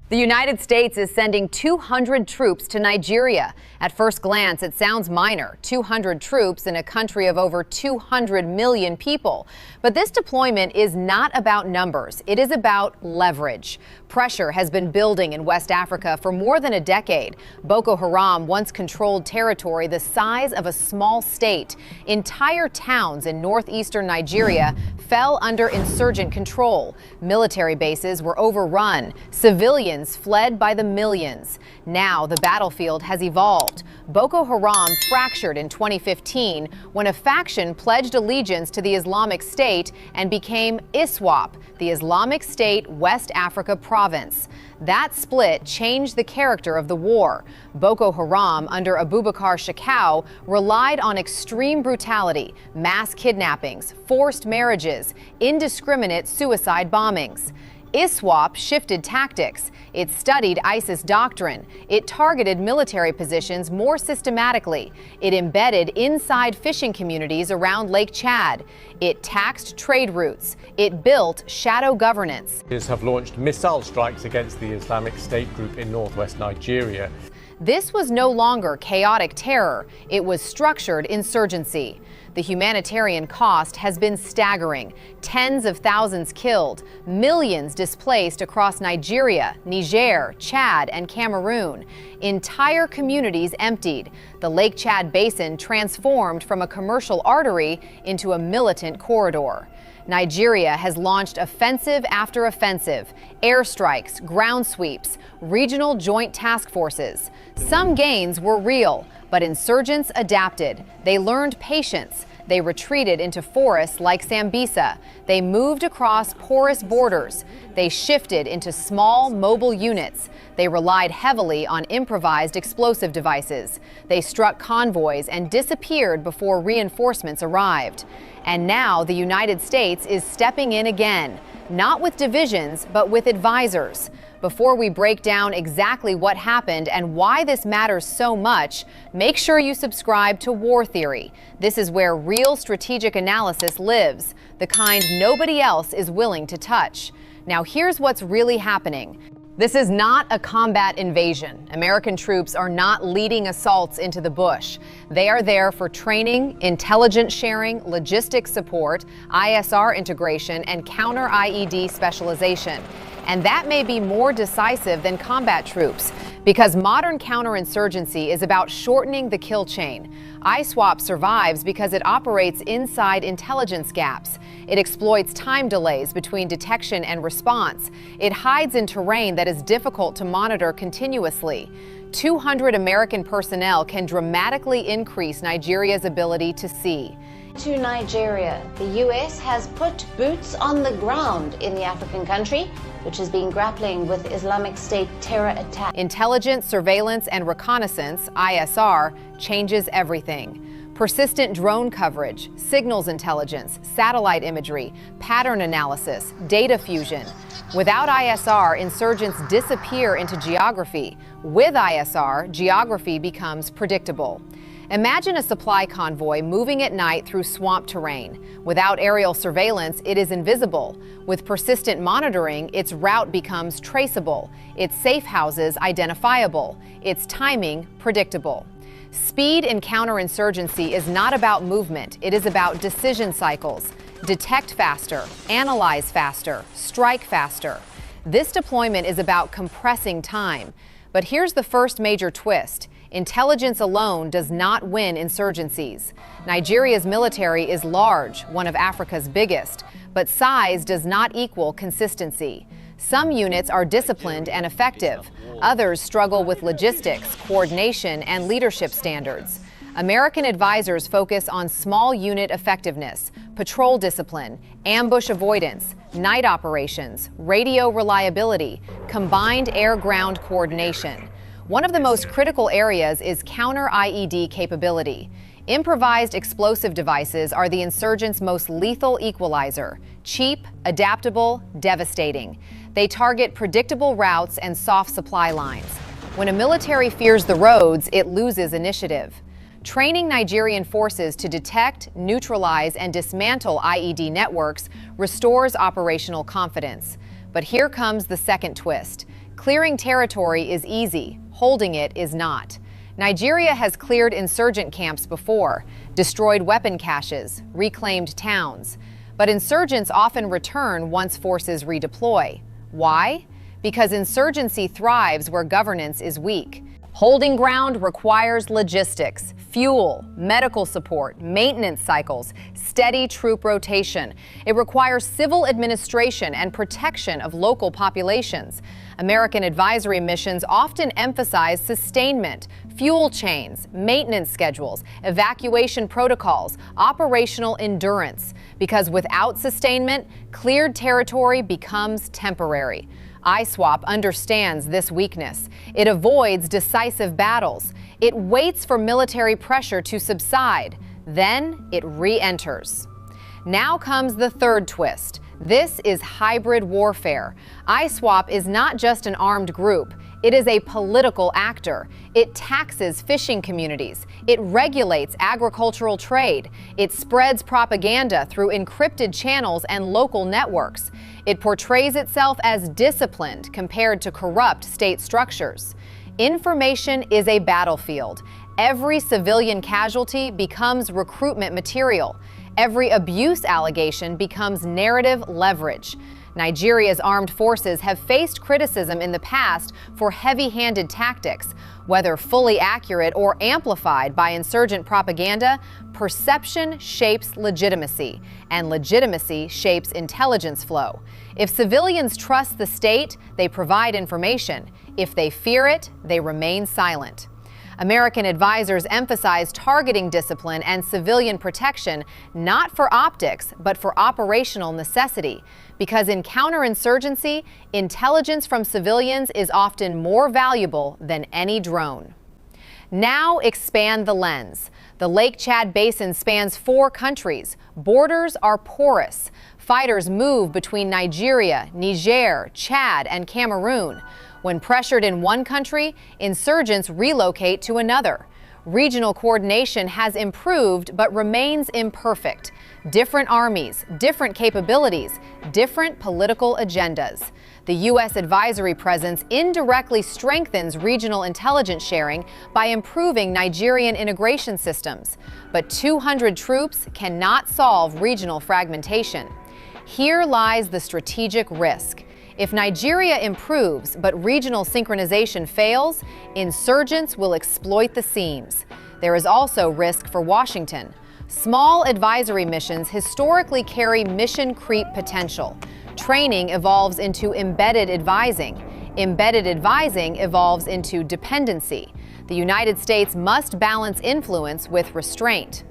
The United States is sending 200 troops to Nigeria. At first glance, it sounds minor, 200 troops in a country of over 200 million people. But this deployment is not about numbers. It is about leverage. Pressure has been building in West Africa for more than a decade. Boko Haram once controlled territory the size of a small state. Entire towns in northeastern Nigeria fell under insurgent control. Military bases were overrun. Civilians fled by the millions. Now the battlefield has evolved. Boko Haram fractured in 2015 when a faction pledged allegiance to the Islamic State and became ISWAP, the Islamic State West Africa province. That split changed the character of the war. Boko Haram, under Abubakar Shekau, relied on extreme brutality, mass kidnappings, forced marriages, indiscriminate suicide bombings. ISWAP shifted tactics. It studied ISIS doctrine. It targeted military positions more systematically. It embedded inside fishing communities around Lake Chad. It taxed trade routes. It built shadow governance. Have launched missile strikes against the Islamic State group in northwest Nigeria. This was no longer chaotic terror. It was structured insurgency. The humanitarian cost has been staggering. Tens of thousands killed, millions displaced across Nigeria, Niger, Chad, and Cameroon. Entire communities emptied. The Lake Chad basin transformed from a commercial artery into a militant corridor. Nigeria has launched offensive after offensive, airstrikes, ground sweeps, regional joint task forces. Some gains were real, but insurgents adapted. They learned patience. They retreated into forests like Sambisa. They moved across porous borders. They shifted into small, mobile units. They relied heavily on improvised explosive devices. They struck convoys and disappeared before reinforcements arrived. And now the United States is stepping in again, not with divisions, but with advisors. Before we break down exactly what happened and why this matters so much, make sure you subscribe to War Theory. This is where real strategic analysis lives, the kind nobody else is willing to touch. Now here's what's really happening. This is not a combat invasion. American troops are not leading assaults into the bush. They are there for training, intelligence sharing, logistics support, ISR integration, and counter-IED specialization. And that may be more decisive than combat troops, because modern counterinsurgency is about shortening the kill chain. ISWAP survives because it operates inside intelligence gaps. It exploits time delays between detection and response. It hides in terrain that is difficult to monitor continuously. 200 American personnel can dramatically increase Nigeria's ability to see. To Nigeria, the U.S. has put boots on the ground in the African country, which has been grappling with Islamic State terror attacks. Intelligence, surveillance, and reconnaissance, ISR, changes everything. Persistent drone coverage, signals intelligence, satellite imagery, pattern analysis, data fusion. Without ISR, insurgents disappear into geography. With ISR, geography becomes predictable. Imagine a supply convoy moving at night through swamp terrain. Without aerial surveillance, it is invisible. With persistent monitoring, its route becomes traceable, its safe houses identifiable, its timing predictable. Speed in counterinsurgency is not about movement, it is about decision cycles. Detect faster, analyze faster, strike faster. This deployment is about compressing time. But here's the first major twist. Intelligence alone does not win insurgencies. Nigeria's military is large, one of Africa's biggest, but size does not equal consistency. Some units are disciplined and effective. Others struggle with logistics, coordination, and leadership standards. American advisors focus on small unit effectiveness, patrol discipline, ambush avoidance, night operations, radio reliability, combined air-ground coordination. One of the most critical areas is counter-IED capability. Improvised explosive devices are the insurgents' most lethal equalizer. Cheap, adaptable, devastating. They target predictable routes and soft supply lines. When a military fears the roads, it loses initiative. Training Nigerian forces to detect, neutralize, and dismantle IED networks restores operational confidence. But here comes the second twist. Clearing territory is easy, holding it is not. Nigeria has cleared insurgent camps before, destroyed weapon caches, reclaimed towns. But insurgents often return once forces redeploy. Why? Because insurgency thrives where governance is weak. Holding ground requires logistics, fuel, medical support, maintenance cycles, steady troop rotation. It requires civil administration and protection of local populations. American advisory missions often emphasize sustainment, fuel chains, maintenance schedules, evacuation protocols, operational endurance. Because without sustainment, cleared territory becomes temporary. ISWAP understands this weakness. It avoids decisive battles. It waits for military pressure to subside. Then it re-enters. Now comes the third twist. This is hybrid warfare. ISWAP is not just an armed group. It is a political actor. It taxes fishing communities. It regulates agricultural trade. It spreads propaganda through encrypted channels and local networks. It portrays itself as disciplined compared to corrupt state structures. Information is a battlefield. Every civilian casualty becomes recruitment material. Every abuse allegation becomes narrative leverage. Nigeria's armed forces have faced criticism in the past for heavy-handed tactics. Whether fully accurate or amplified by insurgent propaganda, perception shapes legitimacy, and legitimacy shapes intelligence flow. If civilians trust the state, they provide information. If they fear it, they remain silent. American advisors emphasize targeting discipline and civilian protection not for optics, but for operational necessity. Because in counterinsurgency, intelligence from civilians is often more valuable than any drone. Now expand the lens. The Lake Chad Basin spans 4 countries. Borders are porous. Fighters move between Nigeria, Niger, Chad, and Cameroon. When pressured in one country, insurgents relocate to another. Regional coordination has improved but remains imperfect. Different armies, different capabilities, different political agendas. The U.S. advisory presence indirectly strengthens regional intelligence sharing by improving Nigerian integration systems. But 200 troops cannot solve regional fragmentation. Here lies the strategic risk. If Nigeria improves but regional synchronization fails, insurgents will exploit the seams. There is also risk for Washington. Small advisory missions historically carry mission creep potential. Training evolves into embedded advising. Embedded advising evolves into dependency. The United States must balance influence with restraint.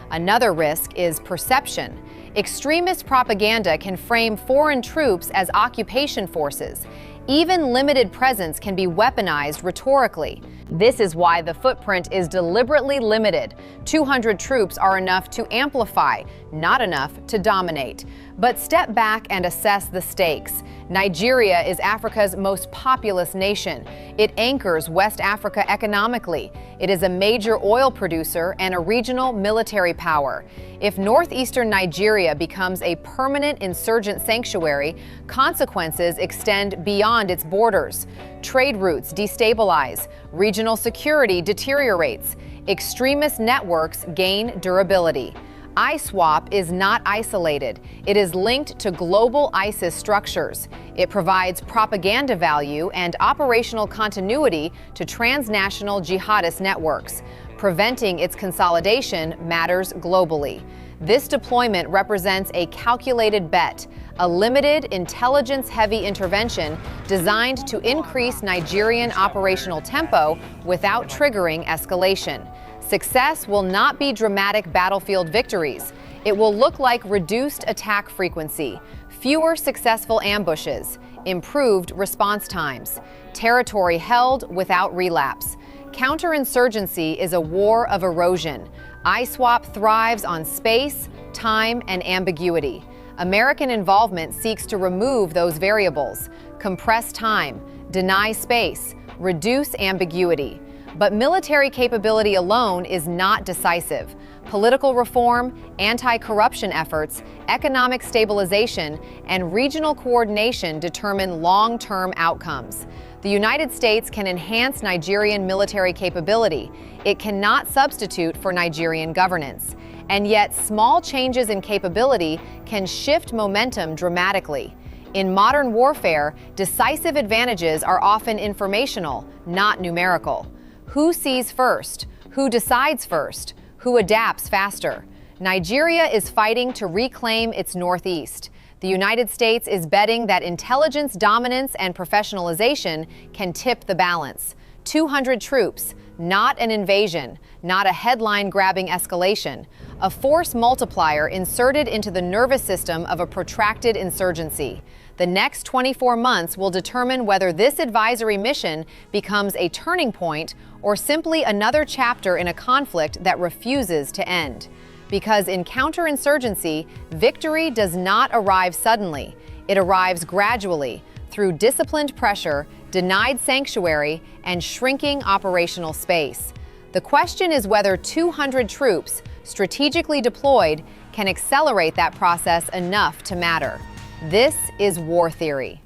Another risk is perception. Extremist propaganda can frame foreign troops as occupation forces. Even limited presence can be weaponized rhetorically. This is why the footprint is deliberately limited. 200 troops are enough to amplify, not enough to dominate. But step back and assess the stakes. Nigeria is Africa's most populous nation. It anchors West Africa economically. It is a major oil producer and a regional military power. If northeastern Nigeria becomes a permanent insurgent sanctuary, consequences extend beyond its borders. Trade routes destabilize, regional security deteriorates, extremist networks gain durability. ISWAP is not isolated. It is linked to global ISIS structures. It provides propaganda value and operational continuity to transnational jihadist networks. Preventing its consolidation matters globally. This deployment represents a calculated bet, a limited, intelligence-heavy intervention designed to increase Nigerian operational tempo without triggering escalation. Success will not be dramatic battlefield victories. It will look like reduced attack frequency, fewer successful ambushes, improved response times, territory held without relapse. Counterinsurgency is a war of erosion. ISWAP thrives on space, time, and ambiguity. American involvement seeks to remove those variables, compress time, deny space, reduce ambiguity. But military capability alone is not decisive. Political reform, anti-corruption efforts, economic stabilization, and regional coordination determine long-term outcomes. The United States can enhance Nigerian military capability. It cannot substitute for Nigerian governance. And yet, small changes in capability can shift momentum dramatically. In modern warfare, decisive advantages are often informational, not numerical. Who sees first? Who decides first? Who adapts faster? Nigeria is fighting to reclaim its northeast. The United States is betting that intelligence dominance and professionalization can tip the balance. 200 troops, not an invasion, not a headline-grabbing escalation, a force multiplier inserted into the nervous system of a protracted insurgency. The next 24 months will determine whether this advisory mission becomes a turning point or simply another chapter in a conflict that refuses to end. Because in counterinsurgency, victory does not arrive suddenly. It arrives gradually, through disciplined pressure, denied sanctuary, and shrinking operational space. The question is whether 200 troops, strategically deployed, can accelerate that process enough to matter. This is war theory.